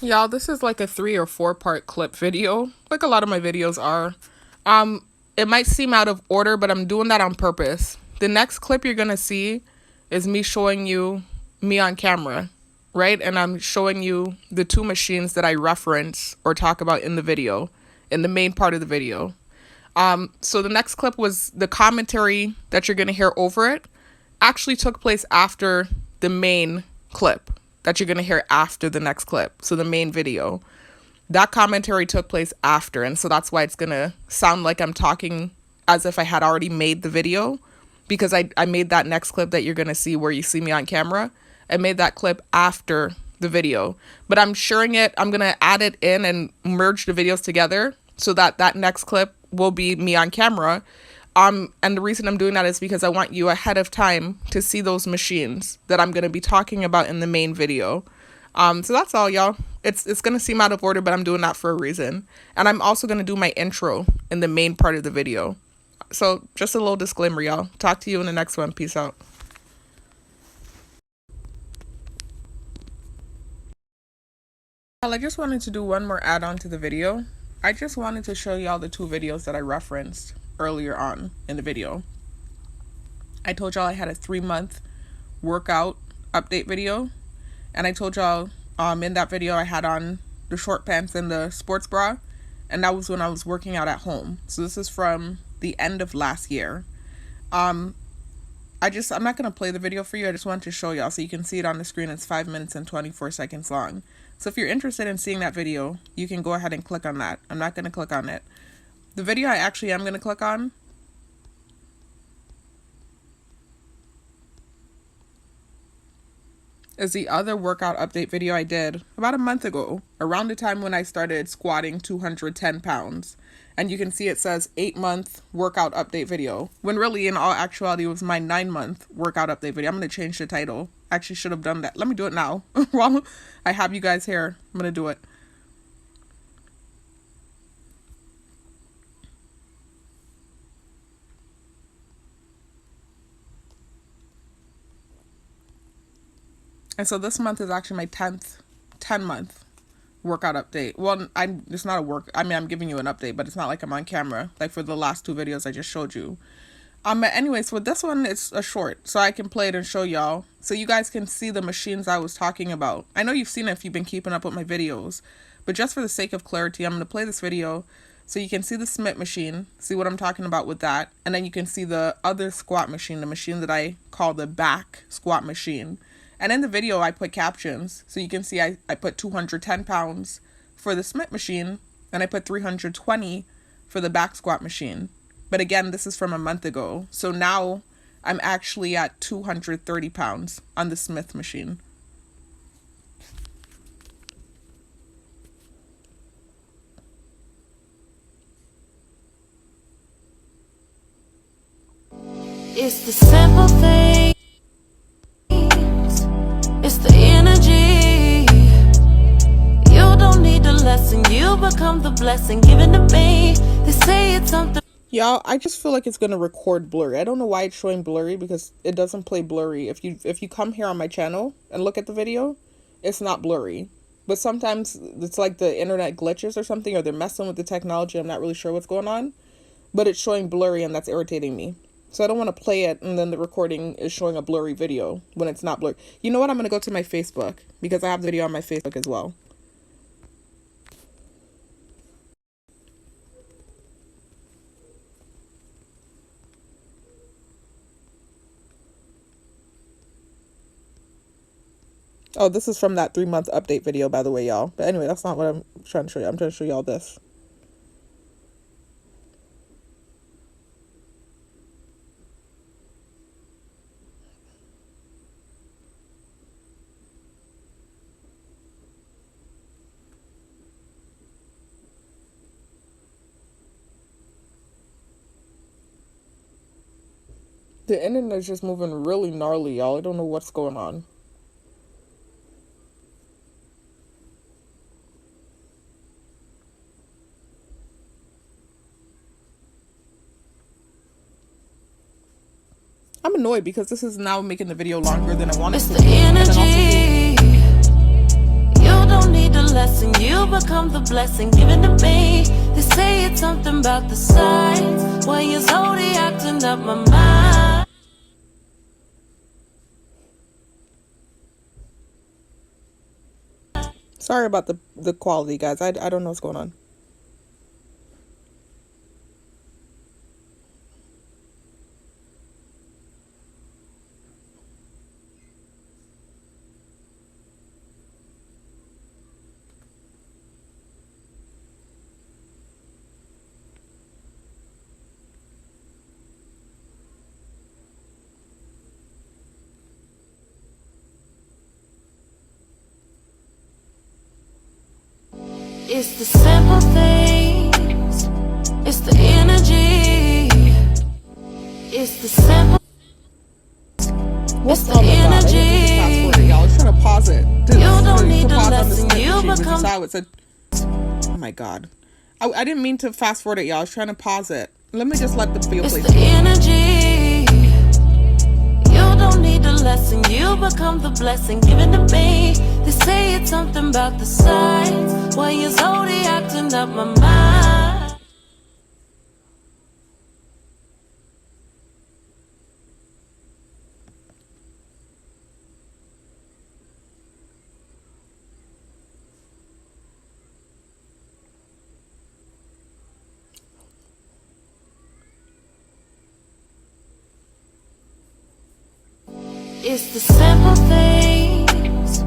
Y'all, this is like a 3 or 4 part clip video, like a lot of my videos are. It might seem out of order, but I'm doing that on purpose. The next clip you're gonna see is me showing you me on camera, right? And I'm showing you the 2 machines that I reference or talk about in the video, in the main part of the video. So the next clip was the commentary that you're gonna hear over it actually took place after the main clip that you're going to hear after the next clip. So the main video, that commentary took place after. And so that's why it's going to sound like I'm talking as if I had already made the video, because I made that next clip that you're going to see where you see me on camera. I made that clip after the video, but I'm sharing it. I'm going to add it in and merge the videos together so that that next clip will be me on camera. And the reason I'm doing that is because I want you ahead of time to see those machines that I'm going to be talking about in the main video. So that's all, y'all. It's going to seem out of order, but I'm doing that for a reason. And I'm also going to do my intro in the main part of the video. So just a little disclaimer, y'all. Talk to you in the next one. Peace out. Well, I just wanted to do one more add-on to the video. I just wanted to show y'all the 2 videos that I referenced earlier on in the video. I told y'all I had a 3-month workout update video, and I told y'all in that video I had on the short pants and the sports bra, and that was when I was working out at home. So this is from the end of last year. I'm not gonna play the video for you. I just wanted to show y'all so you can see it on the screen. It's 5 minutes and 24 seconds long. So if you're interested in seeing that video, you can go ahead and click on that. I'm not gonna click on it. The video I actually am going to click on is the other workout update video I did about a month ago, around the time when I started squatting 210 pounds. And you can see it says 8-month workout update video, when really in all actuality it was my 9-month workout update video. I'm going to change the title. Actually should have done that. Let me do it now. While I have you guys here, I'm going to do it. And so this month is actually my 10-month workout update. Well, it's not a work. I mean, I'm giving you an update, but it's not like I'm on camera, like for the last 2 videos I just showed you. But anyways, with this one, it's a short, so I can play it and show y'all, so you guys can see the machines I was talking about. I know you've seen it if you've been keeping up with my videos, but just for the sake of clarity, I'm going to play this video so you can see the Smith machine, see what I'm talking about with that, and then you can see the other squat machine, the machine that I call the back squat machine. And in the video, I put captions, so you can see I put 210 pounds for the Smith machine, and I put 320 for the back squat machine. But again, this is from a month ago, so now I'm actually at 230 pounds on the Smith machine. It's the simple thing. It's the energy. You don't need the lesson, you become the blessing given to me. They say it's something. Y'all, I just feel like it's gonna record blurry. I don't know why it's showing blurry, because it doesn't play blurry. If you come here on my channel and look at the video, it's not blurry. But sometimes it's like the internet glitches or something, or they're messing with the technology. I'm not really sure what's going on, but it's showing blurry, and that's irritating me. So I don't want to play it and then the recording is showing a blurry video when it's not blurry. You know what? I'm going to go to my Facebook, because I have the video on my Facebook as well. Oh, this is from that 3-month update video, by the way, y'all. But anyway, that's not what I'm trying to show you. I'm trying to show y'all this. The internet is just moving really gnarly, y'all. I don't know what's going on. I'm annoyed because this is now making the video longer than I wanted It's to the be. And then also energy. You don't need the lesson. become the blessing given to me. They say it's something about the signs. Why your zodiac up my mind? Sorry about the quality, guys. I don't know what's going on. It's the simple things. It's the energy. It's the simple. What's on the energy? I didn't mean to fast forward it, y'all. I was trying to pause it. You don't need to a pause on the lesson. Smith You machine, which become. is how it said. Oh my god. I didn't mean to fast forward it, y'all. I was trying to pause it. Let me just let the video play. It's the energy. You don't need a lesson. You become the blessing given to me. They say it's something about the signs. Why your zodiac up my mind? It's the simple things.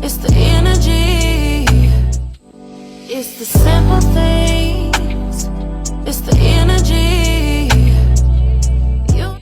It's the energy. It's the simple things. It's the energy. You.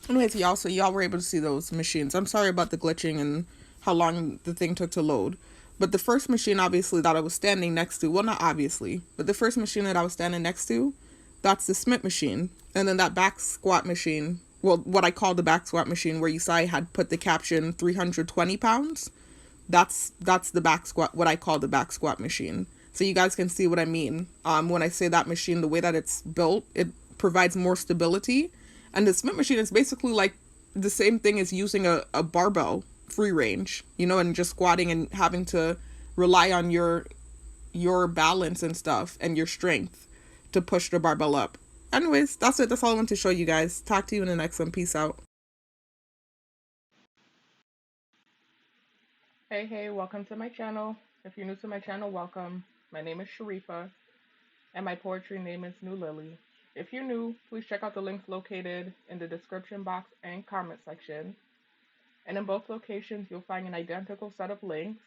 Anyways, y'all, so y'all were able to see those machines. I'm sorry about the glitching and how long the thing took to load. But the first machine, obviously, that I was standing next to, well, not obviously, but the first machine that I was standing next to, that's the Smith machine. And then that back squat machine, well, what I call the back squat machine, where you saw I had put the caption 320 pounds, that's the back squat, what I call the back squat machine. So you guys can see what I mean. When I say that machine, the way that it's built, it provides more stability. And the Smith machine is basically like the same thing as using a barbell free range, you know, and just squatting and having to rely on your balance and stuff and your strength to push the barbell up. Anyways, that's it. That's all I want to show you guys. Talk to you in the next one. Peace out. Hey, welcome to my channel. If you're new to my channel, welcome. My name is Sharifa, and my poetry name is New Lily. If you're new, please check out the links located in the description box and comment section. And in both locations, you'll find an identical set of links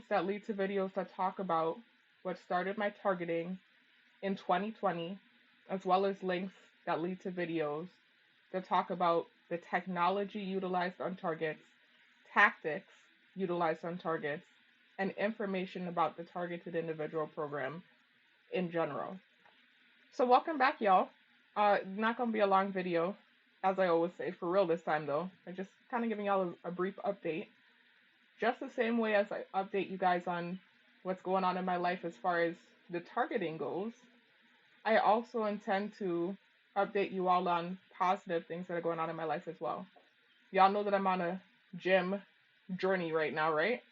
that lead to videos that talk about what started my targeting in 2020, as well as links that lead to videos that talk about the technology utilized on targets, tactics utilized on targets, and information about the targeted individual program in general. So welcome back, y'all. Not gonna be a long video, as I always say, for real this time though. I'm just kind of giving y'all a brief update. Just the same way as I update you guys on what's going on in my life as far as the targeting goes, I also intend to update you all on positive things that are going on in my life as well. Y'all know that I'm on a gym journey right now, right?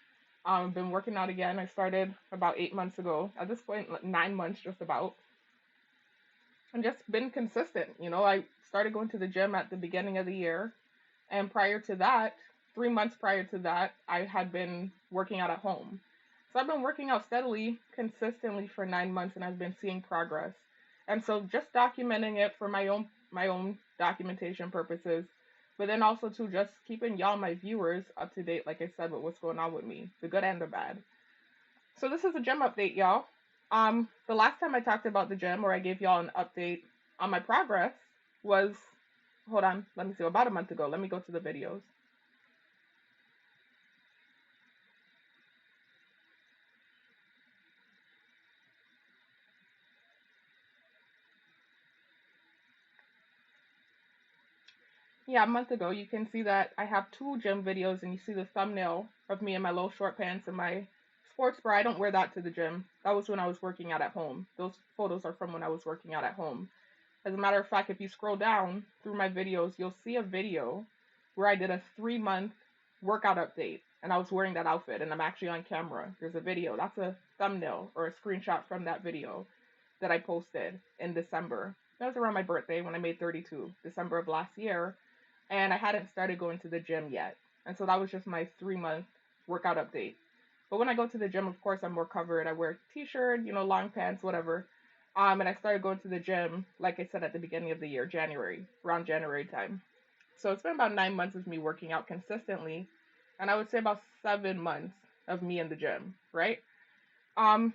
I've been working out again. I started about 8 months ago. At this point, 9 months just about. And just been consistent. You know, I started going to the gym at the beginning of the year. And prior to that, 3 months prior to that, I had been working out at home. So I've been working out steadily, consistently for 9 months, and I've been seeing progress. And so just documenting it for my own documentation purposes, but then also to just keeping y'all, my viewers, up to date, like I said, with what's going on with me, the good and the bad. So this is a gym update, y'all. The last time I talked about the gym, or I gave y'all an update on my progress, was, hold on, let me see, about a month ago. Let me go to the videos. Yeah, a month ago, you can see that I have 2 gym videos, and you see the thumbnail of me in my little short pants and my sports bra. I don't wear that to the gym. That was when I was working out at home. Those photos are from when I was working out at home. As a matter of fact, if you scroll down through my videos, you'll see a video where I did a 3-month workout update, and I was wearing that outfit, and I'm actually on camera. There's a video. That's a thumbnail or a screenshot from that video that I posted in December. That was around my birthday when I made 32, December of last year, and I hadn't started going to the gym yet. And so that was just my 3-month workout update. But when I go to the gym, of course, I'm more covered. I wear a t-shirt, long pants, whatever. And I started going to the gym, like I said, at the beginning of the year, January, around January time. So it's been about 9 months of me working out consistently, and I would say about 7 months of me in the gym, right? Um,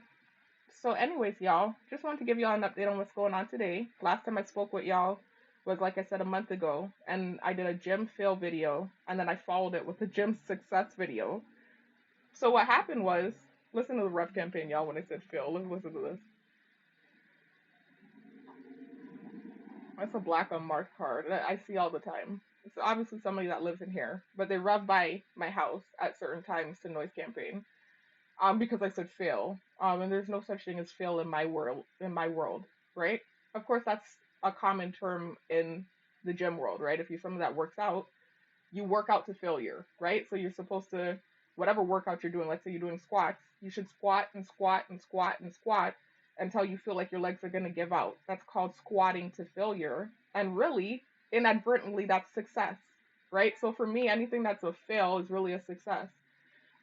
so anyways, y'all, just wanted to give y'all an update on what's going on today. Last time I spoke with y'all was, like I said, a month ago, and I did a gym fail video, and then I followed it with a gym success video. So what happened was, listen to the ref campaign, y'all, when I said fail. Let's listen to this. That's a black unmarked card that I see all the time. It's obviously somebody that lives in here, but they rev by my house at certain times to noise campaign. Because I said fail. And there's no such thing as fail in my world, right? Of course, that's a common term in the gym world, right? If you're someone that works out, you work out to failure, right? So you're supposed to, whatever workout you're doing, let's say you're doing squats, you should squat and squat and squat and squat until you feel like your legs are going to give out. That's called squatting to failure. And really, inadvertently, that's success, right? So for me, anything that's a fail is really a success.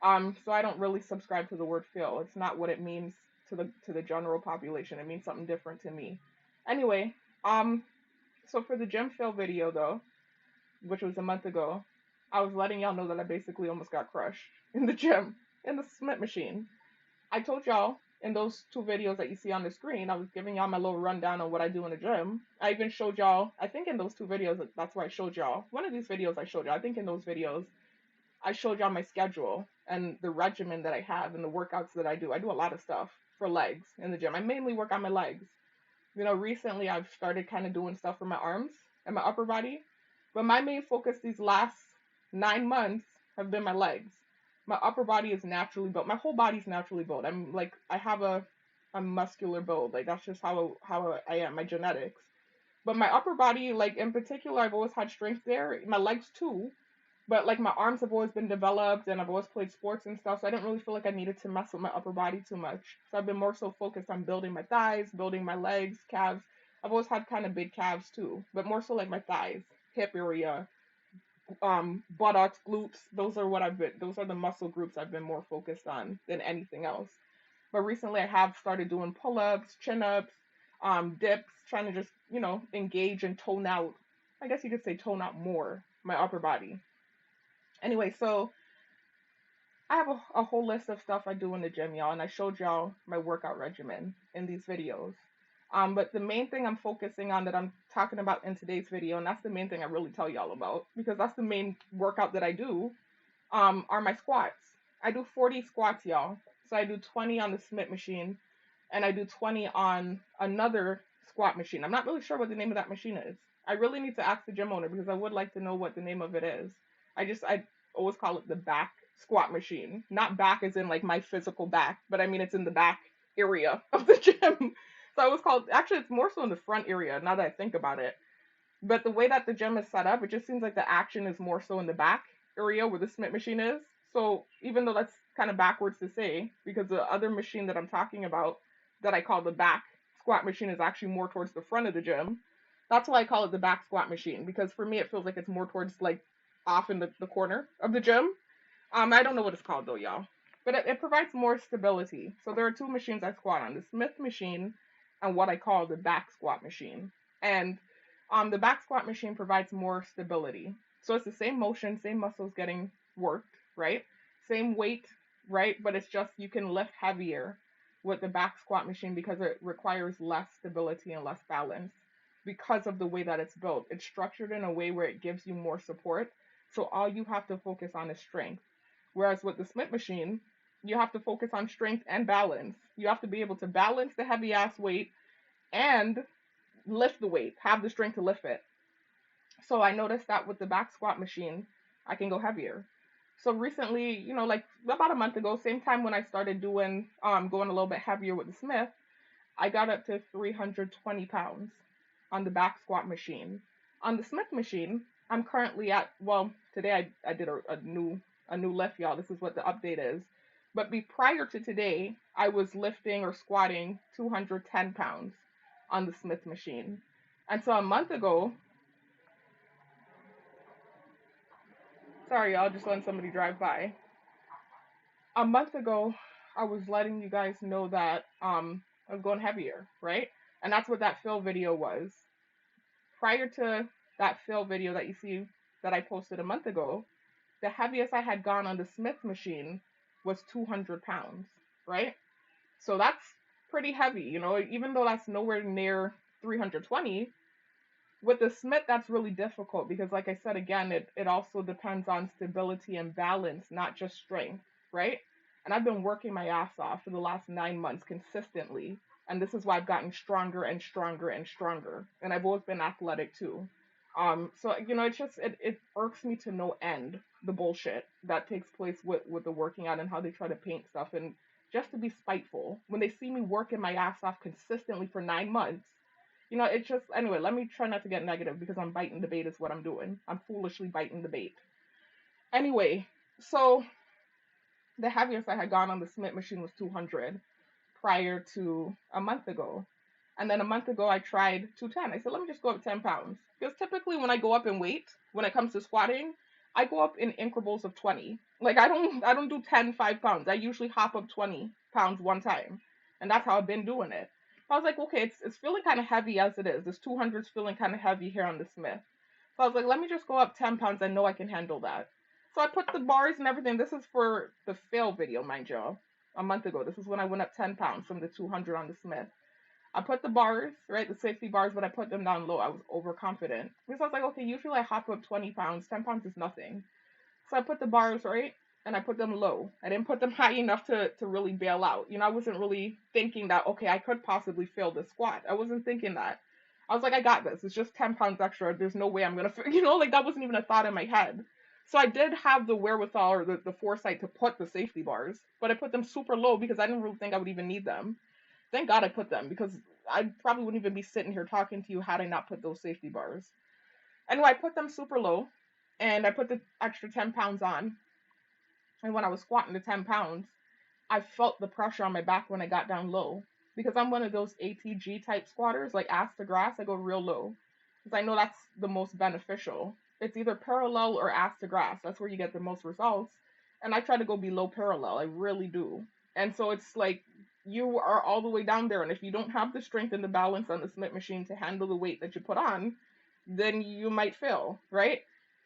So I don't really subscribe to the word fail. It's not what it means to the general population. It means something different to me. Anyway, so for the gym fail video though, which was a month ago, I was letting y'all know that I basically almost got crushed in the gym, in the Smith machine. I told y'all in those 2 videos that you see on the screen, I was giving y'all my little rundown on what I do in the gym. I even showed y'all, I think in those 2 videos, that's where I showed y'all. One of these videos I showed y'all, I think in those videos, I showed y'all my schedule and the regimen that I have and the workouts that I do. I do a lot of stuff for legs in the gym. I mainly work on my legs. Recently I've started kind of doing stuff for my arms and my upper body, but my main focus these last 9 months have been my legs. My upper body is naturally built. My whole body's naturally built. I'm like, I have a muscular build. Like that's just how I am, my genetics. But my upper body, like in particular, I've always had strength there. My legs too. But like my arms have always been developed and I've always played sports and stuff, so I didn't really feel like I needed to mess with my upper body too much. So I've been more so focused on building my thighs, building my legs, calves. I've always had kind of big calves too, but more so like my thighs, hip area, buttocks, glutes. Those are the muscle groups I've been more focused on than anything else. But recently I have started doing pull-ups, chin-ups, dips, trying to just, engage and tone out, I guess you could say tone out more my upper body. Anyway, so I have a whole list of stuff I do in the gym, y'all, and I showed y'all my workout regimen in these videos. But the main thing I'm focusing on that I'm talking about in today's video, and that's the main thing I really tell y'all about, because that's the main workout that I do, are my squats. I do 40 squats, y'all. So I do 20 on the Smith machine, and I do 20 on another squat machine. I'm not really sure what the name of that machine is. I really need to ask the gym owner because I would like to know what the name of it is. I always call it the back squat machine. Not back as in like my physical back, but I mean it's in the back area of the gym. So I always call it, actually it's more so in the front area now that I think about it. But the way that the gym is set up, it just seems like the action is more so in the back area where the Smith machine is. So even though that's kind of backwards to say, because the other machine that I'm talking about that I call the back squat machine is actually more towards the front of the gym. That's why I call it the back squat machine, because for me it feels like it's more towards like off in the corner of the gym. I don't know what it's called though, y'all. But it provides more stability. So there are 2 machines I squat on, the Smith machine and what I call the back squat machine. And the back squat machine provides more stability. So it's the same motion, same muscles getting worked, right? Same weight, right? But it's just you can lift heavier with the back squat machine because it requires less stability and less balance because of the way that it's built. It's structured in a way where it gives you more support. So all you have to focus on is strength. Whereas with the Smith machine, you have to focus on strength and balance. You have to be able to balance the heavy ass weight and lift the weight, have the strength to lift it. So I noticed that with the back squat machine, I can go heavier. So recently, like about a month ago, same time when I started doing, going a little bit heavier with the Smith, I got up to 320 pounds on the back squat machine. On the Smith machine, I'm currently at, well, today I did a new lift, y'all. This is what the update is. But prior to today, I was lifting or squatting 210 pounds on the Smith machine. And so a month ago, sorry, y'all, just letting somebody drive by. A month ago, I was letting you guys know that I was going heavier, right? And that's what that fill video was. Prior to that fill video that you see that I posted a month ago, the heaviest I had gone on the Smith machine was 200 pounds, right? So that's pretty heavy, you know, even though that's nowhere near 320. With the Smith, that's really difficult because, like I said, again, it also depends on stability and balance, not just strength, right? And I've been working my ass off for the last 9 months consistently. And this is why I've gotten stronger and stronger and stronger. And I've always been athletic too. So you know, it's just it irks me to no end the bullshit that takes place with the working out and how they try to paint stuff and just to be spiteful when they see me working my ass off consistently for 9 months. You know, it's just, anyway, let me try not to get negative because I'm biting the bait is what I'm doing. I'm foolishly biting the bait. Anyway, so the heaviest I had gone on the Smith machine was 200 prior to a month ago. And then a month ago, I tried 210. I said, let me just go up 10 pounds. Because typically when I go up in weight, when it comes to squatting, I go up in increments of 20. Like I don't do 10, 5 pounds. I usually hop up 20 pounds one time. And that's how I've been doing it. I was like, okay, it's feeling kind of heavy as it is. This 200's feeling kind of heavy here on the Smith. So I was like, let me just go up 10 pounds. I know I can handle that. So I put the bars and everything. This is for the fail video, mind y'all. A month ago. This is when I went up 10 pounds from the 200 on the Smith. I put the bars, right, the safety bars, but I put them down low. I was overconfident. Because I was like, okay, usually I hop up 20 pounds. 10 pounds is nothing. So I put the bars, right, and I put them low. I didn't put them high enough to really bail out. You know, I wasn't really thinking that, okay, I could possibly fail this squat. I wasn't thinking that. I was like, I got this. It's just 10 pounds extra. There's no way I'm going to, you know, like that wasn't even a thought in my head. So I did have the wherewithal or the foresight to put the safety bars, but I put them super low because I didn't really think I would even need them. Thank God I put them because I probably wouldn't even be sitting here talking to you had I not put those safety bars. Anyway, I put them super low and I put the extra 10 pounds on. And when I was squatting the 10 pounds, I felt the pressure on my back when I got down low. Because I'm one of those ATG type squatters, like ass to grass, I go real low. Because I know that's the most beneficial. It's either parallel or ass to grass. That's where you get the most results. And I try to go below parallel. I really do. And so it's like you are all the way down there. And if you don't have the strength and the balance on the Smith machine to handle the weight that you put on, then you might fail, right?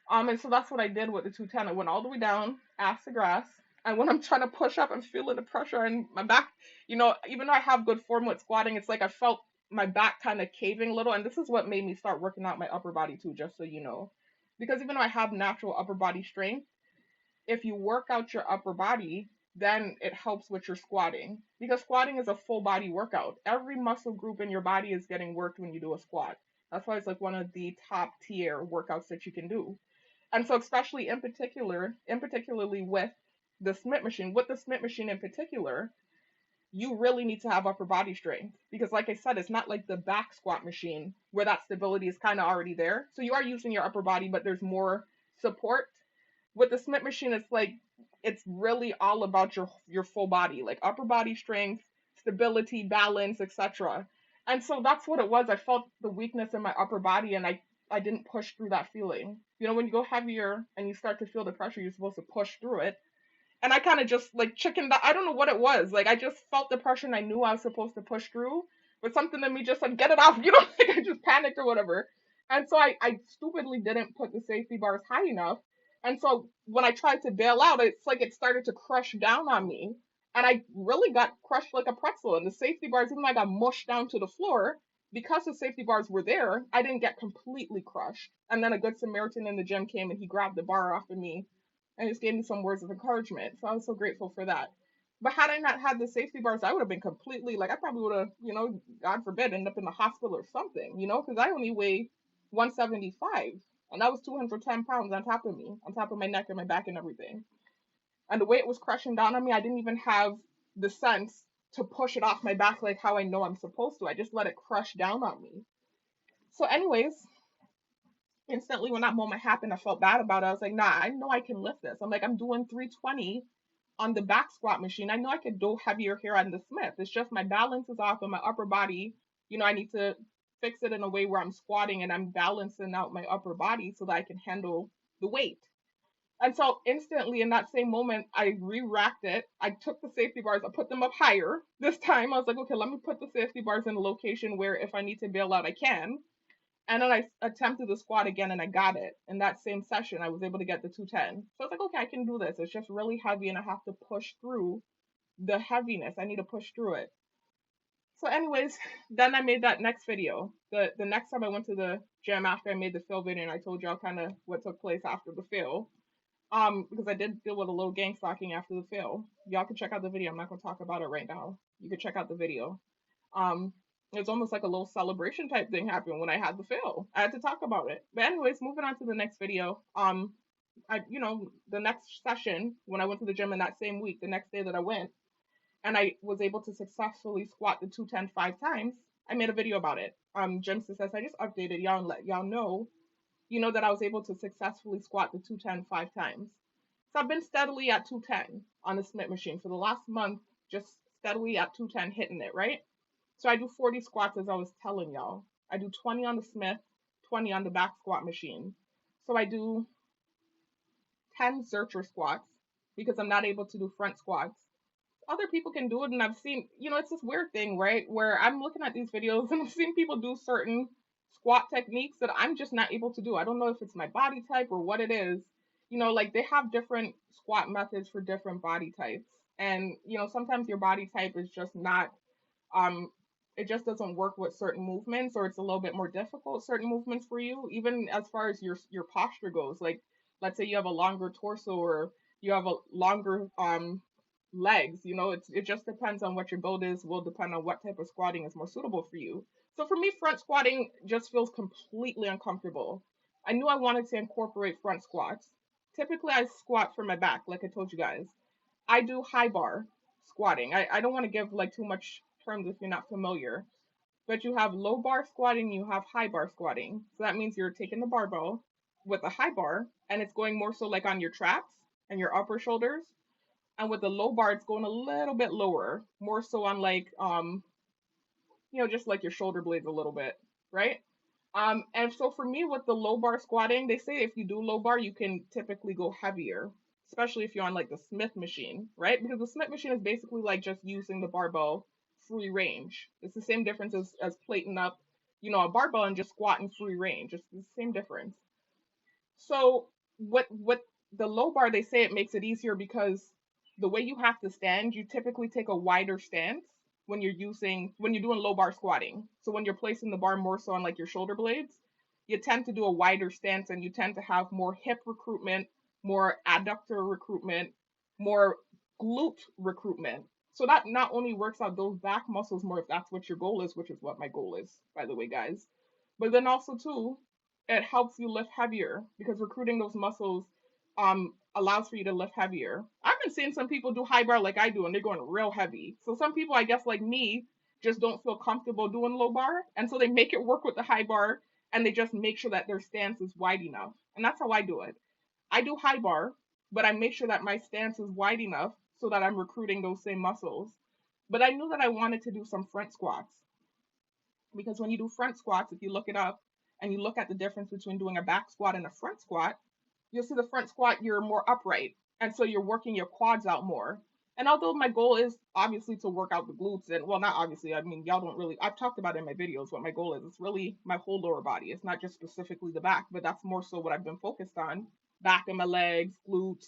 And so that's what I did with the 210. I went all the way down, ass to grass. And when I'm trying to push up, I'm feeling the pressure in my back. You know, even though I have good form with squatting, it's like I felt my back kind of caving a little. And this is what made me start working out my upper body too, just so you know. Because even though I have natural upper body strength, if you work out your upper body, then it helps with your squatting. Because squatting is a full body workout. Every muscle group in your body is getting worked when you do a squat. That's why it's like one of the top tier workouts that you can do. And so especially particularly with the Smith machine, in particular, you really need to have upper body strength. Because like I said, it's not like the back squat machine where that stability is kind of already there. So you are using your upper body, but there's more support. With the Smith machine, it's like, it's really all about your full body, like upper body strength, stability, balance, etc. And so that's what it was. I felt the weakness in my upper body and I didn't push through that feeling. You know, when you go heavier and you start to feel the pressure, you're supposed to push through it. And I kind of just like chickened out. I don't know what it was. Like I just felt the pressure and I knew I was supposed to push through. But something in me just said, get it off. You know, like I just panicked or whatever. And so I stupidly didn't put the safety bars high enough. And so when I tried to bail out, it's like it started to crush down on me. And I really got crushed like a pretzel. And the safety bars, even though I got mushed down to the floor, because the safety bars were there, I didn't get completely crushed. And then a good Samaritan in the gym came and he grabbed the bar off of me and just gave me some words of encouragement. So I was so grateful for that. But had I not had the safety bars, I would have been completely, like, I probably would have, you know, God forbid, end up in the hospital or something, you know, because I only weigh 175. And that was 210 pounds on top of me, on top of my neck and my back and everything. And the way it was crushing down on me, I didn't even have the sense to push it off my back like how I know I'm supposed to. I just let it crush down on me. So anyways, Instantly when that moment happened, I felt bad about it. I was like, nah, I know I can lift this. I'm like, I'm doing 320 on the back squat machine. I know I could do heavier here on the Smith. It's just my balance is off in my upper body. I need to fix it in a way where I'm squatting and I'm balancing out my upper body so that I can handle the weight. And so instantly in that same moment, I re-racked it. I took the safety bars, I put them up higher. This time I was like, okay, let me put the safety bars in a location where if I need to bail out, I can. And then I attempted the squat again and I got it. In that same session, I was able to get the 210. So I was like, okay, I can do this. It's just really heavy and I have to push through the heaviness. I need to push through it. So, anyways, then I made that next video. The next time I went to the gym after I made the fail video and I told y'all kind of what took place after the fail. Because I did deal with a little gang stalking after the fail. Y'all can check out the video. I'm not gonna talk about it right now. You can check out the video. Um, it's almost like a little celebration type thing happened when I had the fail. I had to talk about it. But anyways, moving on to the next video. The next session when I went to the gym in that same week, the next day that I went, and I was able to successfully squat the 210 5 times. I made a video about it. Gym success. I just updated y'all and let y'all know, that I was able to successfully squat the 210 5 times. So I've been steadily at 210 on the Smith machine for the last month, just steadily at 210 hitting it, right? So I do 40 squats as I was telling y'all. I do 20 on the Smith, 20 on the back squat machine. So I do 10 Zercher squats because I'm not able to do front squats. Other people can do it, and I've seen, it's this weird thing, right? Where I'm looking at these videos and I've seen people do certain squat techniques that I'm just not able to do. I don't know if it's my body type or what it is. Like they have different squat methods for different body types. And, sometimes your body type is just not um it just doesn't work with certain movements, or it's a little bit more difficult certain movements for you, even as far as your posture goes. Like let's say you have a longer torso or you have a longer legs. It just depends on what your build is, will depend on what type of squatting is more suitable for you. So for me, front squatting just feels completely uncomfortable. I knew I wanted to incorporate front squats. Typically I squat for my back, like I told you guys. I do high bar squatting. I don't want to give like too much terms if you're not familiar, but you have low bar squatting, you have high bar squatting. So that means you're taking the barbell with a high bar and it's going more so like on your traps and your upper shoulders. And with the low bar, it's going a little bit lower, more so on like just like your shoulder blades a little bit, right? And so for me with the low bar squatting, they say if you do low bar, you can typically go heavier, especially if you're on like the Smith machine, right? Because the Smith machine is basically like just using the barbell free range. It's the same difference as plating up, a barbell and just squatting free range. It's the same difference. So what the low bar, they say it makes it easier because the way you have to stand, you typically take a wider stance when you're doing low bar squatting. So when you're placing the bar more so on like your shoulder blades, you tend to do a wider stance and you tend to have more hip recruitment, more adductor recruitment, more glute recruitment. So that not only works out those back muscles more if that's what your goal is, which is what my goal is, by the way, guys, but then also too, it helps you lift heavier because recruiting those muscles allows for you to lift heavier. I've been seeing some people do high bar like I do and they're going real heavy. So some people, I guess like me, just don't feel comfortable doing low bar, and so they make it work with the high bar and they just make sure that their stance is wide enough. And that's how I do it. I do high bar, but I make sure that my stance is wide enough so that I'm recruiting those same muscles. But I knew that I wanted to do some front squats because when you do front squats, if you look it up and you look at the difference between doing a back squat and a front squat, you'll see the front squat, you're more upright. And so you're working your quads out more. And although my goal is obviously to work out the glutes, and well, not obviously, I mean, y'all don't really, I've talked about it in my videos what my goal is. It's really my whole lower body. It's not just specifically the back, but that's more so what I've been focused on. Back of my legs, glutes,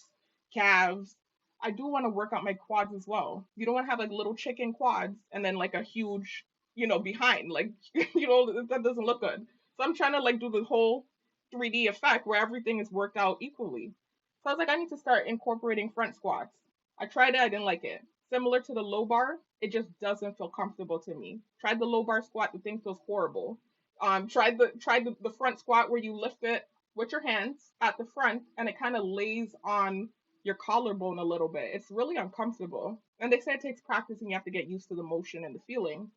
calves. I do want to work out my quads as well. You don't want to have like little chicken quads and then like a huge, behind. Like, that doesn't look good. So I'm trying to like do the whole 3D effect where everything is worked out equally. So I was like, I need to start incorporating front squats. I tried it, I didn't like it. Similar to the low bar, it just doesn't feel comfortable to me. Tried the low bar squat, the thing feels horrible. Tried the front squat where you lift it with your hands at the front and it kind of lays on your collarbone a little bit. It's really uncomfortable. And they say it takes practice and you have to get used to the motion and the feeling.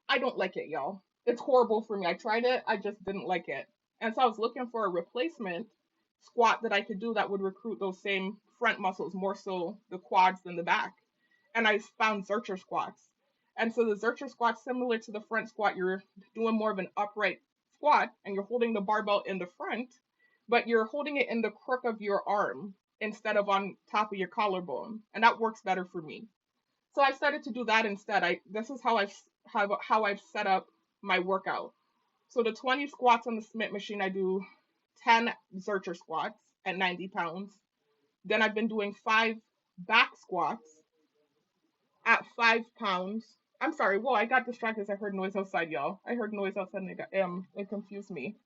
I don't like it, y'all. It's horrible for me. I tried it, I just didn't like it. And so I was looking for a replacement squat that I could do that would recruit those same front muscles, more so the quads than the back. And I found Zercher squats. And so the Zercher squat, similar to the front squat, you're doing more of an upright squat and you're holding the barbell in the front, but you're holding it in the crook of your arm instead of on top of your collarbone. And that works better for me. So I started to do that instead. This is how I've set up my workout. So the 20 squats on the Smith machine, I do 10 Zercher squats at 90 pounds. Then I've been doing 5 back squats at 5 pounds. I'm sorry. Whoa, I got distracted as I heard noise outside, y'all. I heard noise outside and it confused me.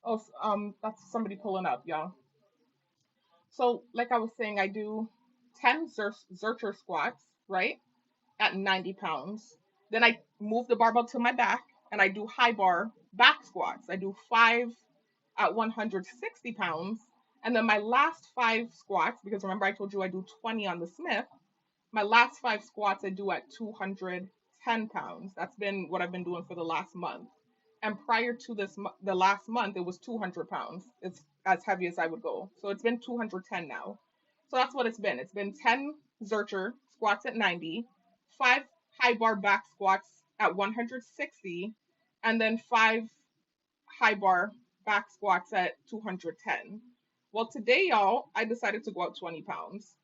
Oh, that's somebody pulling up, y'all. So, like I was saying, I do 10 Zercher squats, right, at 90 pounds. Then I move the barbell to my back and I do high bar back squats. I do 5 at 160 pounds. And then my last 5 squats, because remember I told you I do 20 on the Smith, my last 5 squats I do at 210 pounds. That's been what I've been doing for the last month. And prior to the last month, it was 200 pounds. It's as heavy as I would go. So it's been 210 now. So that's what it's been. It's been 10 Zercher squats at 90, 5 high bar back squats at 160, and then 5 high bar back squats at 210. Well, today, y'all, I decided to go up 20 pounds.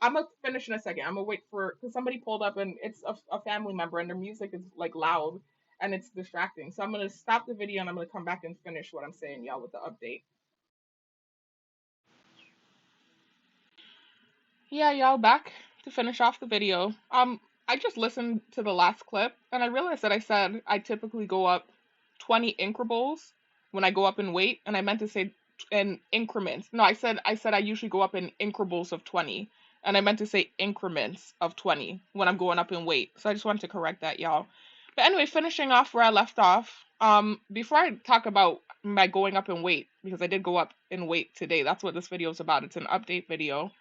I'm gonna finish in a second. I'm gonna wait because somebody pulled up and it's a family member and their music is like loud and it's distracting. So I'm gonna stop the video and I'm gonna come back and finish what I'm saying, y'all, with the update. Yeah, y'all, back to finish off the video. I just listened to the last clip and I realized that I said I typically go up 20 increments when I go up in weight, and I meant to say in increments. No, I said I usually go up in increments of 20, and I meant to say increments of 20 when I'm going up in weight. So I just wanted to correct that, y'all. But anyway, finishing off where I left off. Before I talk about my going up in weight, because I did go up in weight today. That's what this video is about. It's an update video.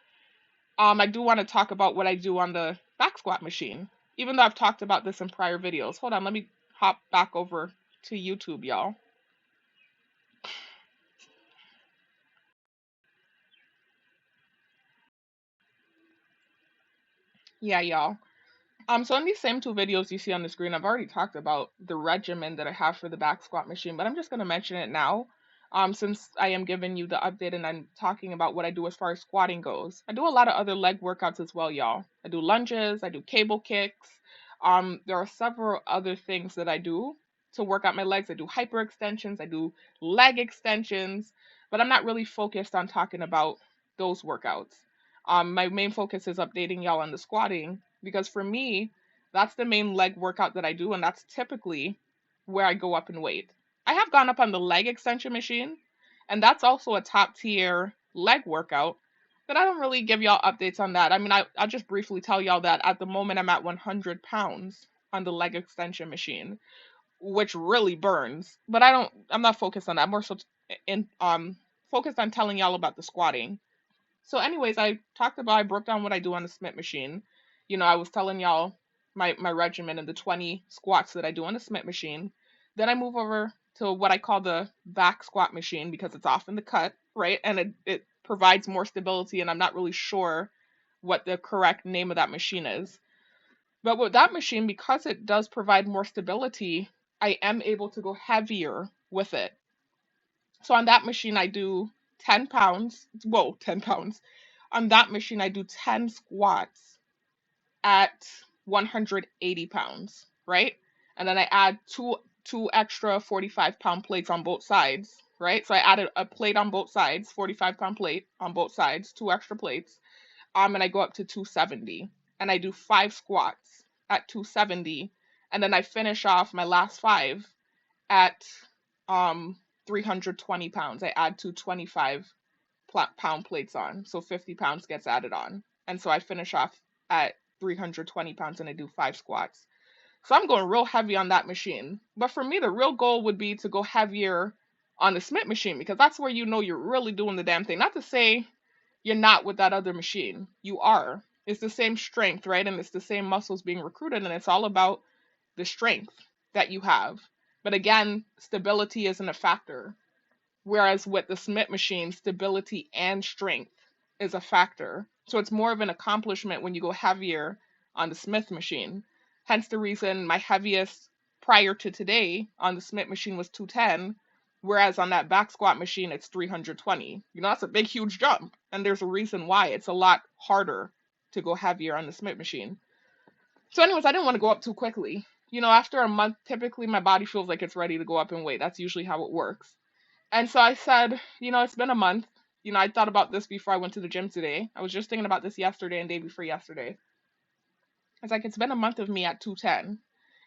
I do want to talk about what I do on the back squat machine, even though I've talked about this in prior videos. Hold on, let me hop back over to YouTube, y'all. Yeah, y'all. So in these same 2 videos you see on the screen, I've already talked about the regimen that I have for the back squat machine, but I'm just going to mention it now. Since I am giving you the update and I'm talking about what I do as far as squatting goes. I do a lot of other leg workouts as well, y'all. I do lunges, I do cable kicks. There are several other things that I do to work out my legs. I do hyperextensions, I do leg extensions, but I'm not really focused on talking about those workouts. My main focus is updating y'all on the squatting because for me, that's the main leg workout that I do, and that's typically where I go up in weight. I have gone up on the leg extension machine, and that's also a top tier leg workout, but I don't really give y'all updates on that. I mean, I'll just briefly tell y'all that at the moment I'm at 100 pounds on the leg extension machine, which really burns, but I'm not focused on that. I'm more so focused on telling y'all about the squatting. So, anyways, I broke down what I do on the Smith machine. I was telling y'all my regimen and the 20 squats that I do on the Smith machine. Then I move over to what I call the back squat machine because it's off in the cut, right? And it provides more stability, and I'm not really sure what the correct name of that machine is. But with that machine, because it does provide more stability, I am able to go heavier with it. So on that machine, I do 10 pounds. Whoa, 10 pounds. On that machine, I do 10 squats at 180 pounds, right? And then I add two extra 45-pound plates on both sides, right? So I added a plate on both sides, 45-pound plate on both sides, 2 extra plates. And I go up to 270. And I do 5 squats at 270. And then I finish off my last 5 at 320 pounds. I add 225-pound plates on. So 50 pounds gets added on. And so I finish off at 320 pounds and I do 5 squats. So I'm going real heavy on that machine. But for me, the real goal would be to go heavier on the Smith machine because that's where you know you're really doing the damn thing. Not to say you're not with that other machine. You are. It's the same strength, right? And it's the same muscles being recruited. And it's all about the strength that you have. But again, stability isn't a factor. Whereas with the Smith machine, stability and strength is a factor. So it's more of an accomplishment when you go heavier on the Smith machine. Hence the reason my heaviest prior to today on the Smith machine was 210, whereas on that back squat machine it's 320. That's a big, huge jump. And there's a reason why. It's a lot harder to go heavier on the Smith machine. So, anyways, I didn't want to go up too quickly. After a month, typically my body feels like it's ready to go up in weight. That's usually how it works. And so I said, it's been a month. I thought about this before I went to the gym today. I was just thinking about this yesterday and day before yesterday. It's like it's been a month of me at 210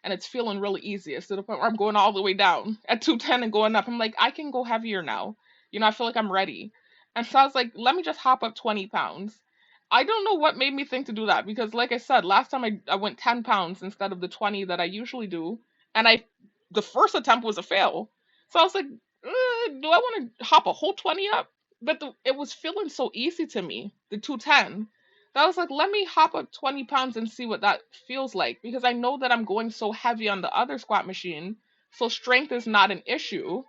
and it's feeling really easy. It's to the point where I'm going all the way down at 210 and going up. I'm like, I can go heavier now. I feel like I'm ready. And so I was like, let me just hop up 20 pounds. I don't know what made me think to do that because, like I said, last time I went 10 pounds instead of the 20 that I usually do. And the first attempt was a fail. So I was like, do I want to hop a whole 20 up? But it was feeling so easy to me, the 210. That was like, let me hop up 20 pounds and see what that feels like because I know that I'm going so heavy on the other squat machine. So strength is not an issue.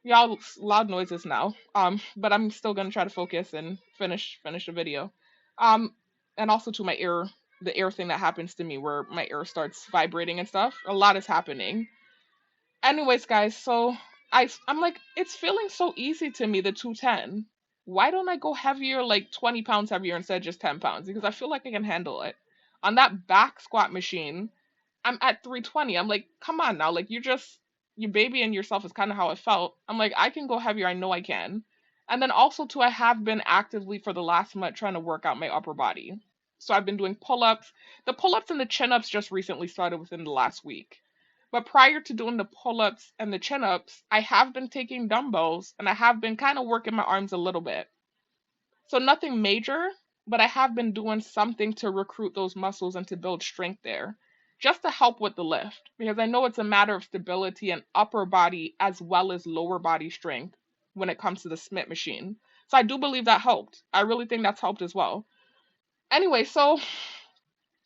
Y'all loud noises now. But I'm still gonna try to focus and finish the video. Um, and also to the ear thing that happens to me where my ear starts vibrating and stuff. A lot is happening. Anyways, guys, so I'm like, it's feeling so easy to me, the 210. Why don't I go heavier, like 20 pounds heavier instead of just 10 pounds? Because I feel like I can handle it. On that back squat machine, I'm at 320. I'm like, come on now, like you babying yourself is kind of how I felt. I'm like, I can go heavier. I know I can. And then also too, I have been actively for the last month trying to work out my upper body. So I've been doing pull-ups. The pull-ups and the chin-ups just recently started within the last week. But prior to doing the pull-ups and the chin-ups, I have been taking dumbbells and I have been kind of working my arms a little bit. So nothing major, but I have been doing something to recruit those muscles and to build strength there, just to help with the lift, because I know it's a matter of stability and upper body as well as lower body strength when it comes to the Smith machine. So I do believe that helped. I really think that's helped as well. Anyway, so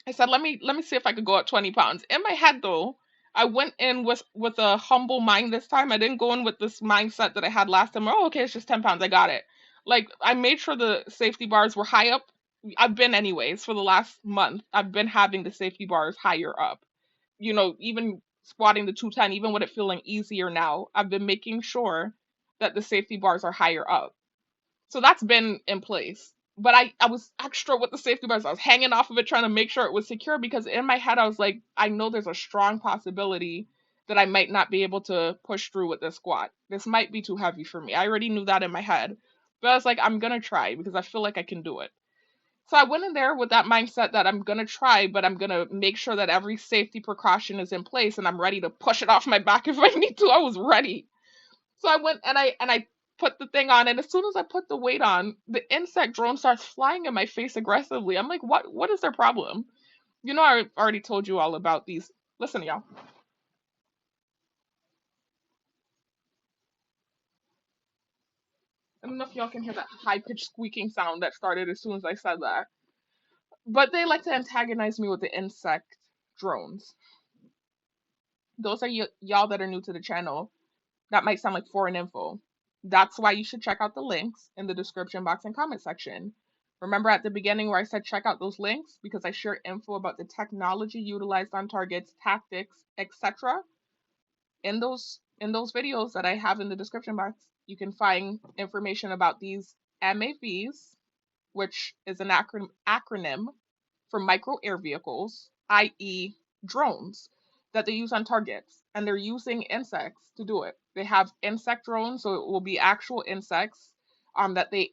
I said, let me see if I could go up 20 pounds. In my head though, I went in with a humble mind this time. I didn't go in with this mindset that I had last time. Oh, okay, it's just 10 pounds. I got it. Like I made sure the safety bars were high up. I've been anyways for the last month. I've been having the safety bars higher up. Even squatting the 210, even with it feeling easier now, I've been making sure that the safety bars are higher up. So that's been in place. But I was extra with the safety bars. I was hanging off of it trying to make sure it was secure because in my head I was like, I know there's a strong possibility that I might not be able to push through with this squat. This might be too heavy for me. I already knew that in my head. But I was like, I'm gonna try because I feel like I can do it. So I went in there with that mindset that I'm gonna try, but I'm gonna make sure that every safety precaution is in place and I'm ready to push it off my back if I need to. I was ready. So I went and I put the thing on, and as soon as I put the weight on, the insect drone starts flying in my face aggressively. I'm like, what is their problem? I already told you all about these. Listen, y'all. I don't know if y'all can hear that high-pitched squeaking sound that started as soon as I said that. But they like to antagonize me with the insect drones. Those are y'all that are new to the channel. That might sound like foreign info. That's why you should check out the links in the description box and comment section. Remember at the beginning where I said check out those links because I share info about the technology utilized on targets, tactics, etc. In those videos that I have in the description box, you can find information about these MAVs, which is an acronym for micro air vehicles, i.e. drones, that they use on targets. And they're using insects to do it. They have insect drones, so it will be actual insects that they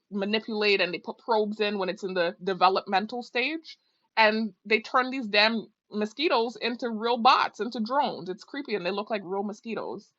manipulate and they put probes in when it's in the developmental stage. And they turn these damn mosquitoes into real bots, into drones. It's creepy and they look like real mosquitoes.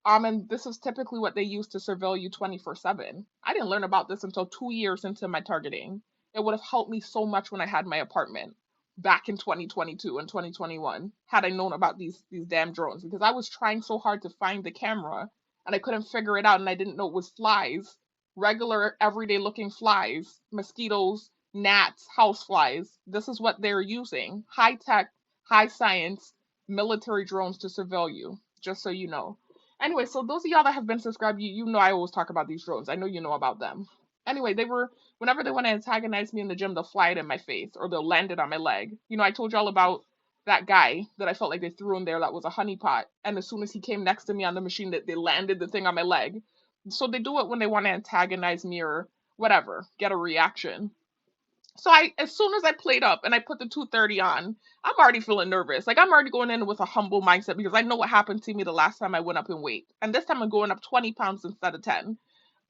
And this is typically what they use to surveil you 24/7. I didn't learn about this until 2 years into my targeting. It would have helped me so much when I had my apartment back in 2022 and 2021 had I known about these damn drones because I was trying so hard to find the camera and I couldn't figure it out and I didn't know it was flies, regular everyday looking flies, mosquitoes, gnats, house flies. This is what they're using. High tech, high science, military drones to surveil you, just so you know. Anyway, so those of y'all that have been subscribed, you know I always talk about these drones. I know you know about them. Anyway, they were, whenever they want to antagonize me in the gym, they'll fly it in my face or they'll land it on my leg. You know, I told y'all about that guy that I felt like they threw in there that was a honeypot. And as soon as he came next to me on the machine, that they landed the thing on my leg. So they do it when they want to antagonize me or whatever, get a reaction. So as soon as I played up and I put the 230 on, I'm already feeling nervous. Like I'm already going in with a humble mindset because I know what happened to me the last time I went up in weight. And this time I'm going up 20 pounds instead of 10.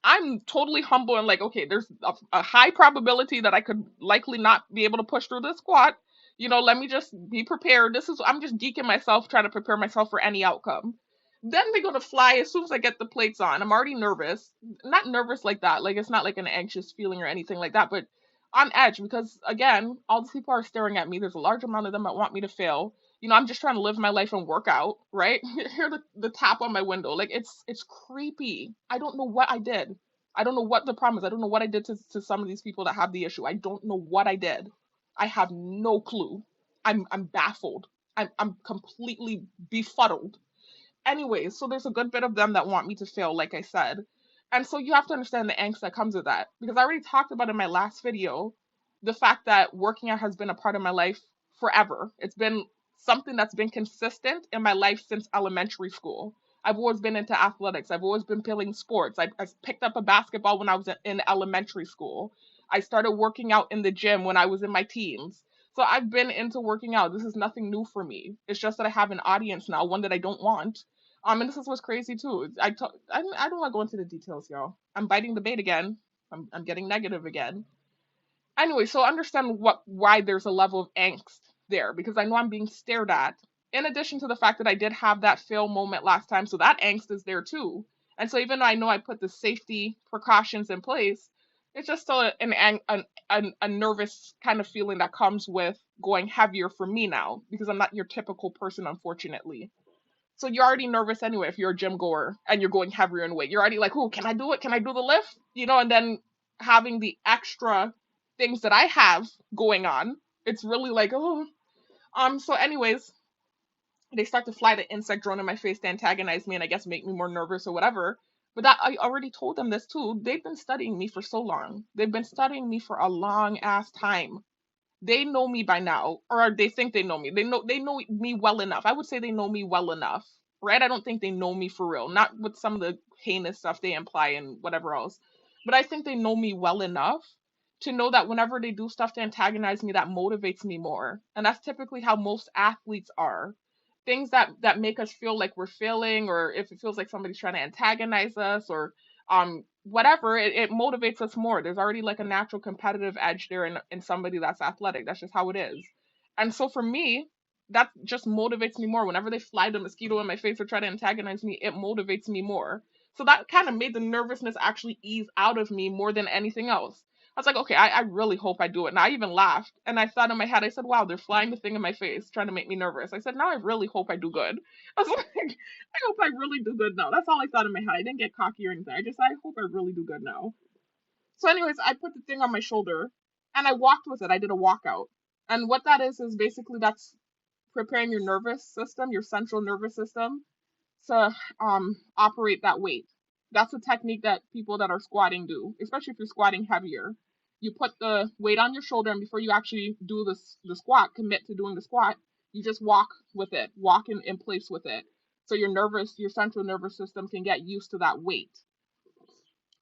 I'm totally humble and like, okay, there's a high probability that I could likely not be able to push through this squat. You know, let me just be prepared. I'm just geeking myself, trying to prepare myself for any outcome. Then we go to fly as soon as I get the plates on. I'm already nervous. Not nervous like that. Like, it's not like an anxious feeling or anything like that, but on edge because, again, all these people are staring at me. There's a large amount of them that want me to fail. You know, I'm just trying to live my life and work out, right? Hear the tap on my window. Like it's creepy. I don't know what I did. I don't know what the problem is. I don't know what I did to some of these people that have the issue. I don't know what I did. I have no clue. I'm baffled. I'm completely befuddled. Anyways, so there's a good bit of them that want me to fail, like I said. And so you have to understand the angst that comes with that. Because I already talked about in my last video the fact that working out has been a part of my life forever. It's been something that's been consistent in my life since elementary school. I've always been into athletics. I've always been playing sports. I picked up a basketball when I was in elementary school. I started working out in the gym when I was in my teens. So I've been into working out. This is nothing new for me. It's just that I have an audience now, one that I don't want. And this is what's crazy too. I don't want to go into the details, y'all. I'm biting the bait again. I'm getting negative again. Anyway, so understand why there's a level of angst there because I know I'm being stared at. In addition to the fact that I did have that fail moment last time, so that angst is there too. And so even though I know I put the safety precautions in place, it's just still a nervous kind of feeling that comes with going heavier for me now because I'm not your typical person, unfortunately. So you're already nervous anyway if you're a gym goer and you're going heavier in weight. You're already like, oh, can I do it? Can I do the lift? You know, and then having the extra things that I have going on, it's really like, oh. So anyways, they start to fly the insect drone in my face to antagonize me and I guess make me more nervous or whatever. But that I already told them this too. They've been studying me for so long. They've been studying me for a long ass time. They know me by now, or they think they know me. They know me well enough. I would say they know me well enough, right? I don't think they know me for real. Not with some of the heinous stuff they imply and whatever else. But I think they know me well enough to know that whenever they do stuff to antagonize me, that motivates me more. And that's typically how most athletes are. Things that make us feel like we're failing, or if it feels like somebody's trying to antagonize us, or whatever, it motivates us more. There's already like a natural competitive edge there in somebody that's athletic. That's just how it is. And so for me, that just motivates me more. Whenever they fly the mosquito in my face or try to antagonize me, it motivates me more. So that kind of made the nervousness actually ease out of me more than anything else. I was like, okay, I really hope I do it. And I even laughed. And I thought in my head, I said, wow, they're flying the thing in my face, trying to make me nervous. I said, now I really hope I do good. I was like, I hope I really do good now. That's all I thought in my head. I didn't get cocky or anything. I hope I really do good now. So, anyways, I put the thing on my shoulder and I walked with it. I did a walkout. And what that is basically that's preparing your nervous system, your central nervous system, to operate that weight. That's a technique that people that are squatting do, especially if you're squatting heavier. You put the weight on your shoulder, and before you actually do the squat, commit to doing the squat, you just walk with it, walk in place with it. So your central nervous system can get used to that weight.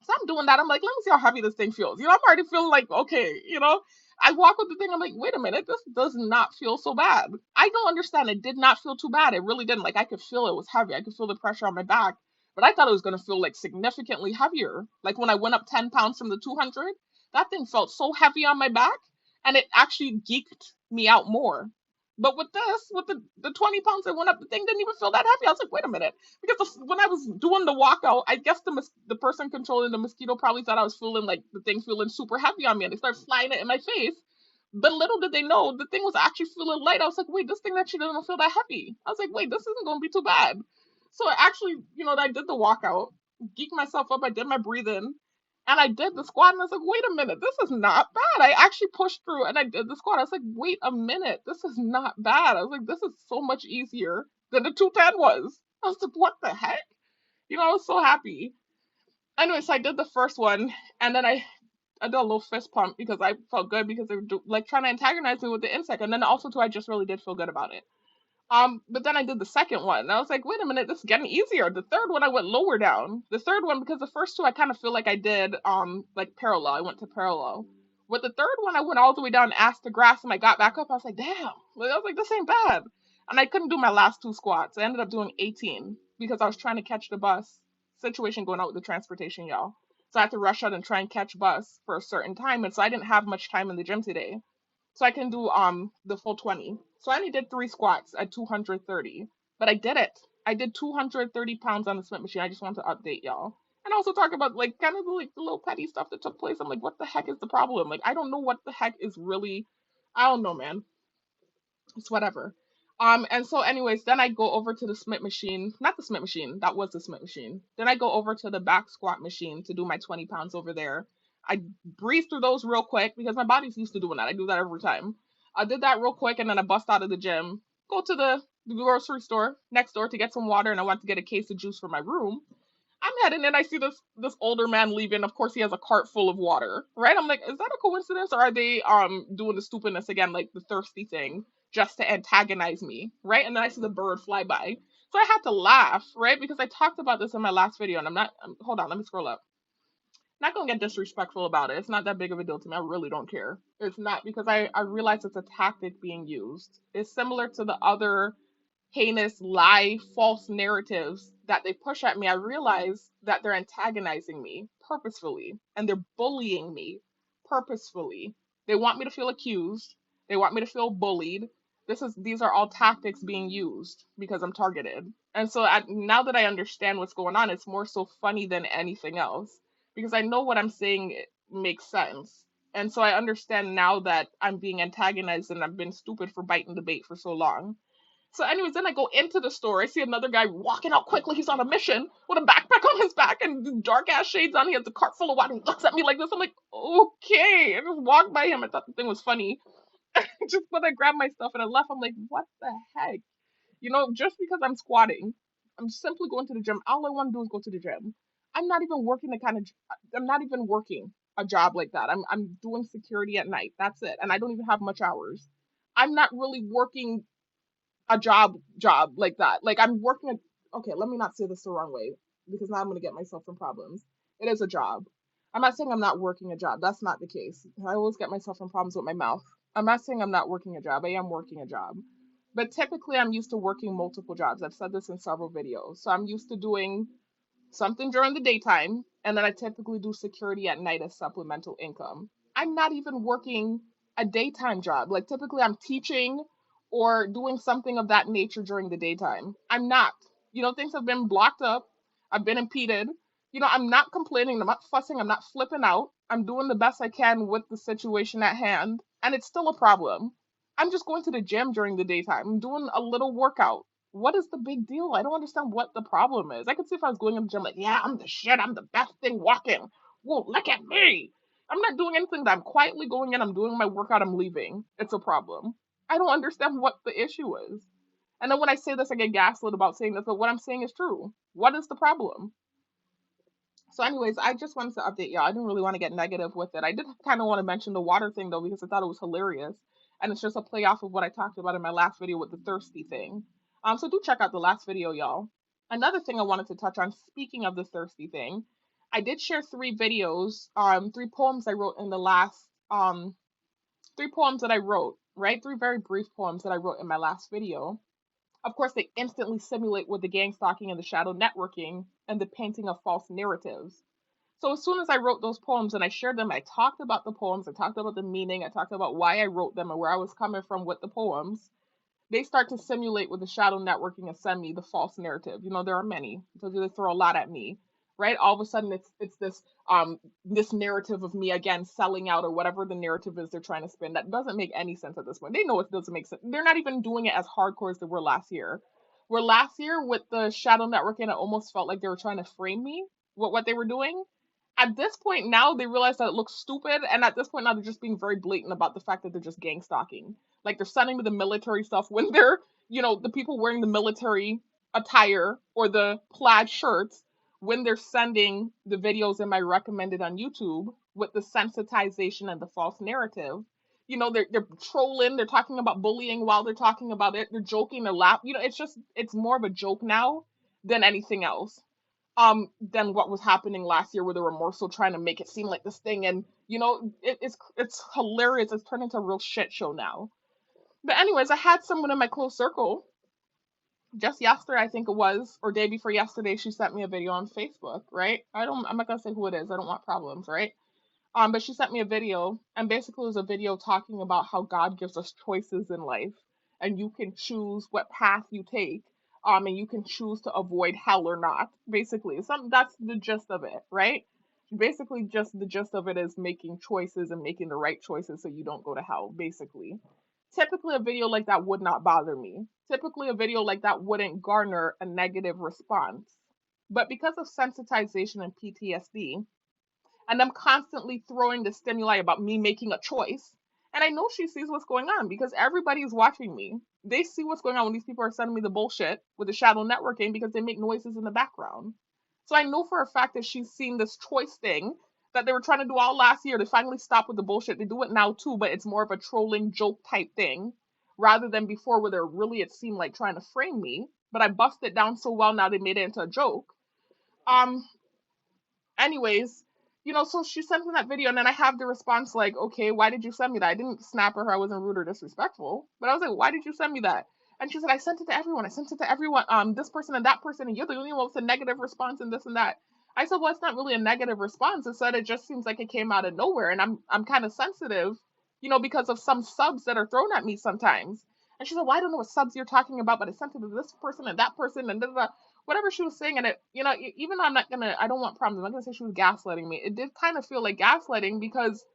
So I'm doing that. I'm like, let me see how heavy this thing feels. You know, I'm already feeling like, okay, you know, I walk with the thing. I'm like, wait a minute, this does not feel so bad. I don't understand. It did not feel too bad. It really didn't. Like, I could feel it was heavy. I could feel the pressure on my back. But I thought it was going to feel like significantly heavier. Like when I went up 10 pounds from the 200, that thing felt so heavy on my back. And it actually geeked me out more. But with this, with the 20 pounds that went up, the thing didn't even feel that heavy. I was like, wait a minute. Because when I was doing the walkout, I guess the person controlling the mosquito probably thought I was feeling like the thing feeling super heavy on me. And they started flying it in my face. But little did they know, the thing was actually feeling light. I was like, wait, this thing actually doesn't feel that heavy. I was like, wait, this isn't going to be too bad. So I actually, I did the walkout, geeked myself up. I did my breathing. And I did the squat, and I was like, wait a minute, this is not bad. I actually pushed through, and I did the squat. I was like, wait a minute, this is not bad. I was like, this is so much easier than the 210 was. I was like, what the heck? I was so happy. Anyway, so I did the first one, and then I did a little fist pump because I felt good because they were like trying to antagonize me with the insect, and then also too I just really did feel good about it. But then I did the second one, and I was like, wait a minute, this is getting easier. The third one I went lower down. The third one, because the first two I kind of feel like I did like parallel. I went to parallel. With the third one, I went all the way down ass to grass, and I got back up. I was like, damn. Like, I was like, this ain't bad. And I couldn't do my last two squats. I ended up doing 18 because I was trying to catch the bus. Situation going out with the transportation, y'all. So I had to rush out and try and catch bus for a certain time, and so I didn't have much time in the gym today, so I can do the full 20. So I only did 3 squats at 230, but I did it. I did 230 pounds on the Smith machine. I just wanted to update y'all. And also talk about like kind of like the little petty stuff that took place. I'm like, what the heck is the problem? Like, I don't know what the heck is really. I don't know, man. It's whatever. And so anyways, then I go over to the Smith machine. Not the Smith machine, that was the Smith machine. Then I go over to the back squat machine to do my 20 pounds over there. I breeze through those real quick because my body's used to doing that. I do that every time. I did that real quick and then I bust out of the gym, go to the grocery store next door to get some water, and I went to get a case of juice for my room. I'm heading in. I see this older man leaving. Of course, he has a cart full of water. Right? I'm like, is that a coincidence, or are they doing the stupidness again, like the thirsty thing, just to antagonize me? Right? And then I see the bird fly by, so I had to laugh, right? Because I talked about this in my last video, and hold on, let me scroll up. Not gonna get disrespectful about it. It's not that big of a deal to me. I really don't care. It's not, because I realize it's a tactic being used. It's similar to the other heinous lie, false narratives that they push at me. I realize that they're antagonizing me purposefully and they're bullying me purposefully. They want me to feel accused. They want me to feel bullied. These are all tactics being used because I'm targeted. And so now that I understand what's going on, it's more so funny than anything else because I know what I'm saying makes sense. And so I understand now that I'm being antagonized and I've been stupid for biting the bait for so long. So, anyways, then I go into the store. I see another guy walking out quickly. He's on a mission with a backpack on his back and dark ass shades on. He has a cart full of water. He looks at me like this. I'm like, okay. I just walked by him. I thought the thing was funny. Just when I grabbed my stuff and I left, I'm like, what the heck? Just because I'm squatting, I'm simply going to the gym. All I want to do is go to the gym. I'm not even working I'm not even working a job like that. I'm doing security at night. That's it. And I don't even have much hours. I'm not really working a job like that. Like I'm working okay, let me not say this the wrong way because now I'm gonna get myself in problems. It is a job. I'm not saying I'm not working a job. That's not the case. I always get myself in problems with my mouth. I'm not saying I'm not working a job. I am working a job. But typically I'm used to working multiple jobs. I've said this in several videos. So I'm used to doing something during the daytime, and then I typically do security at night as supplemental income. I'm not even working a daytime job. Like typically I'm teaching or doing something of that nature during the daytime. I'm not. Things have been blocked up. I've been impeded. I'm not complaining. I'm not fussing. I'm not flipping out. I'm doing the best I can with the situation at hand, and it's still a problem. I'm just going to the gym during the daytime. I'm doing a little workout. What is the big deal? I don't understand what the problem is. I could see if I was going in the gym like, yeah, I'm the shit. I'm the best thing walking. Whoa, look at me. I'm not doing anything. That I'm quietly going in. I'm doing my workout. I'm leaving. It's a problem. I don't understand what the issue is. And then when I say this, I get gaslit about saying this, but what I'm saying is true. What is the problem? So, anyways, I just wanted to update y'all. I didn't really want to get negative with it. I did kind of want to mention the water thing, though, because I thought it was hilarious. And it's just a play off of what I talked about in my last video with the thirsty thing. So do check out the last video, y'all. Another thing I wanted to touch on, speaking of the thirsty thing, I did share 3 videos, 3 poems I wrote in the last, 3 poems that I wrote, right? 3 very brief poems that I wrote in my last video. Of course, they instantly simulate with the gang stalking and the shadow networking and the painting of false narratives. So as soon as I wrote those poems and I shared them, I talked about the poems, I talked about the meaning, I talked about why I wrote them and where I was coming from with the poems. They start to simulate with the shadow networking and send me the false narrative. There are many. So they throw a lot at me, right? All of a sudden it's this narrative of me again selling out or whatever the narrative is they're trying to spin. That doesn't make any sense at this point. They know it doesn't make sense. They're not even doing it as hardcore as they were last year. Where last year with the shadow networking, it almost felt like they were trying to frame me with what they were doing. At this point now, they realize that it looks stupid, and at this point now, they're just being very blatant about the fact that they're just gang stalking. Like they're sending me the military stuff when they're, the people wearing the military attire or the plaid shirts when they're sending the videos in my recommended on YouTube with the sensitization and the false narrative. You know, they're trolling, they're talking about bullying while they're talking about it, they're joking, they're laughing. You know, it's more of a joke now than anything else. Than what was happening last year, where they were more so trying to make it seem like this thing, and you know, it's hilarious. It's turned into a real shit show now. But anyways, I had someone in my close circle just yesterday, I think it was, or day before yesterday, she sent me a video on Facebook, right? I'm not gonna say who it is. I don't want problems, right? But she sent me a video, and basically it was a video talking about how God gives us choices in life, and you can choose what path you take, and you can choose to avoid hell or not. Basically, that's the gist of it, right? Basically, just the gist of it is making choices and making the right choices so you don't go to hell. Basically, typically a video like that would not bother me. Typically, a video like that wouldn't garner a negative response. But because of sensitization and PTSD, and I'm constantly throwing the stimuli about me making a choice. And I know she sees what's going on because everybody is watching me. They see what's going on when these people are sending me the bullshit with the shadow networking because they make noises in the background. So I know for a fact that she's seen this choice thing that they were trying to do all last year. They finally stopped with the bullshit. They do it now too, but it's more of a trolling joke type thing rather than before where they're really, it seemed like trying to frame me. But I busted it down so well now they made it into a joke. Um, anyways, you know, so she sent me that video, and then I have the response like, okay, why did you send me that? I didn't snap her, I wasn't rude or disrespectful, but I was like, why did you send me that? And she said, I sent it to everyone. I sent it to everyone, this person and that person, and you're the only one with a negative response and this and that. I said, well, it's not really a negative response. It said it just seems like it came out of nowhere, and I'm kind of sensitive, you know, because of some subs that are thrown at me sometimes. And she said, well, I don't know what subs you're talking about, but I sent it to this person and that person and da, da, da, whatever she was saying. And it, you know, even though I don't want problems, I'm not gonna say she was gaslighting me. It did kind of feel like gaslighting because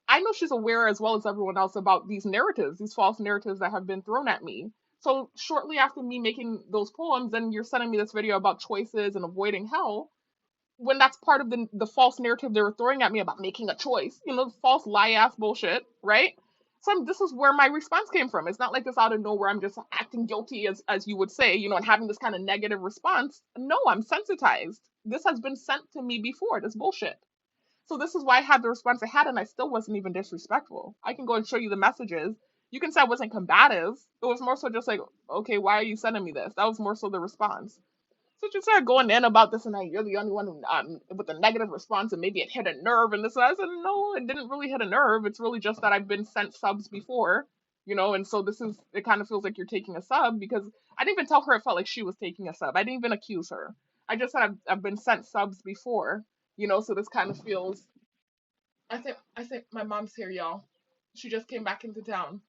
I know she's aware as well as everyone else about these narratives, these false narratives that have been thrown at me. So shortly after me making those poems, then you're sending me this video about choices and avoiding hell, when that's part of the false narrative they were throwing at me about making a choice, you know, false lie ass bullshit, right? So this is where my response came from. It's not like this out of nowhere. I'm just acting guilty, as you would say, you know, and having this kind of negative response. No, I'm sensitized. This has been sent to me before. This bullshit. So this is why I had the response I had, and I still wasn't even disrespectful. I can go and show you the messages. You can say I wasn't combative. It was more so just like, okay, why are you sending me this? That was more so the response. So she started going in about this and that. You're the only one who, with a negative response, and maybe it hit a nerve and this and that. I said, no, it didn't really hit a nerve. It's really just that I've been sent subs before, you know, and so this is, it kind of feels like you're taking a sub because I didn't even tell her it felt like she was taking a sub. I didn't even accuse her. I just said I've been sent subs before, you know, so this kind of feels. I think my mom's here, y'all. She just came back into town.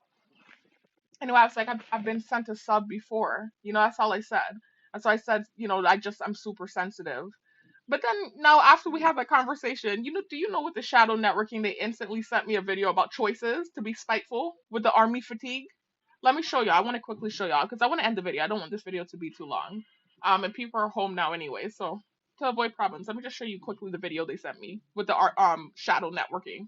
Anyway, I was like, I've been sent a sub before. You know, that's all I said. And so I said, you know, I'm super sensitive. But then now after we have that conversation, you know, do you know with the shadow networking, they instantly sent me a video about choices to be spiteful with the army fatigue? Let me show y'all. I want to quickly show y'all because I want to end the video. I don't want this video to be too long. And people are home now anyway, so to avoid problems, let me just show you quickly the video they sent me with the shadow networking.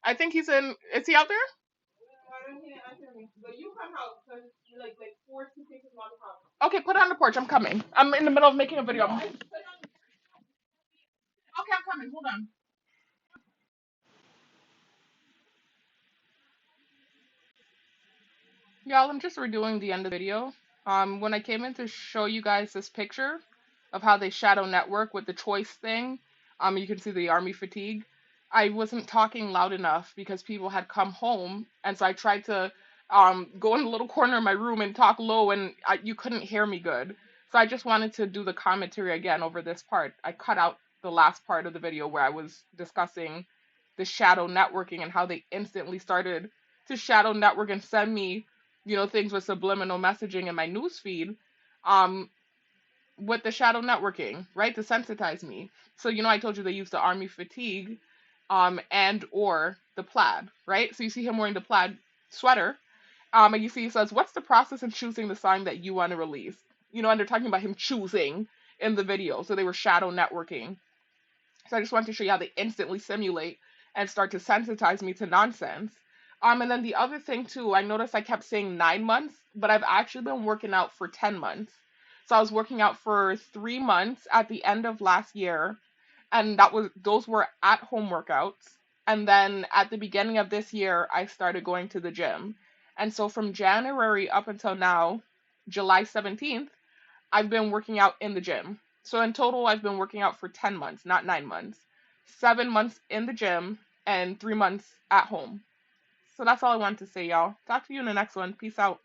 I think he's in. Is he out there? But you come out because you're like forced to take him out of the house. Okay, put it on the porch. I'm coming. I'm in the middle of making a video. Okay, I'm coming. Hold on. Y'all, I'm just redoing the end of the video. When I came in to show you guys this picture of how they shadow network with the choice thing, you can see the army fatigue. I wasn't talking loud enough because people had come home, and so I tried to go in a little corner of my room and talk low, and you couldn't hear me good. So I just wanted to do the commentary again over this part. I cut out the last part of the video where I was discussing the shadow networking and how they instantly started to shadow network and send me, you know, things with subliminal messaging in my news feed, um, with the shadow networking, right, to sensitize me. So, you know, I told you they use the army fatigue, and or the plaid, right? So you see him wearing the plaid sweater, and you see he says, "What's the process in choosing the sign that you want to release?" You know, and they're talking about him choosing in the video. So they were shadow networking. So I just wanted to show you how they instantly simulate and start to sensitize me to nonsense. And then the other thing too, I noticed I kept saying 9 months, but I've actually been working out for 10 months. So I was working out for 3 months at the end of last year, and those were at home workouts. And then at the beginning of this year, I started going to the gym. And so from January up until now, July 17th, I've been working out in the gym. So in total, I've been working out for 10 months, not 9 months. 7 months in the gym and 3 months at home. So that's all I wanted to say, y'all. Talk to you in the next one. Peace out.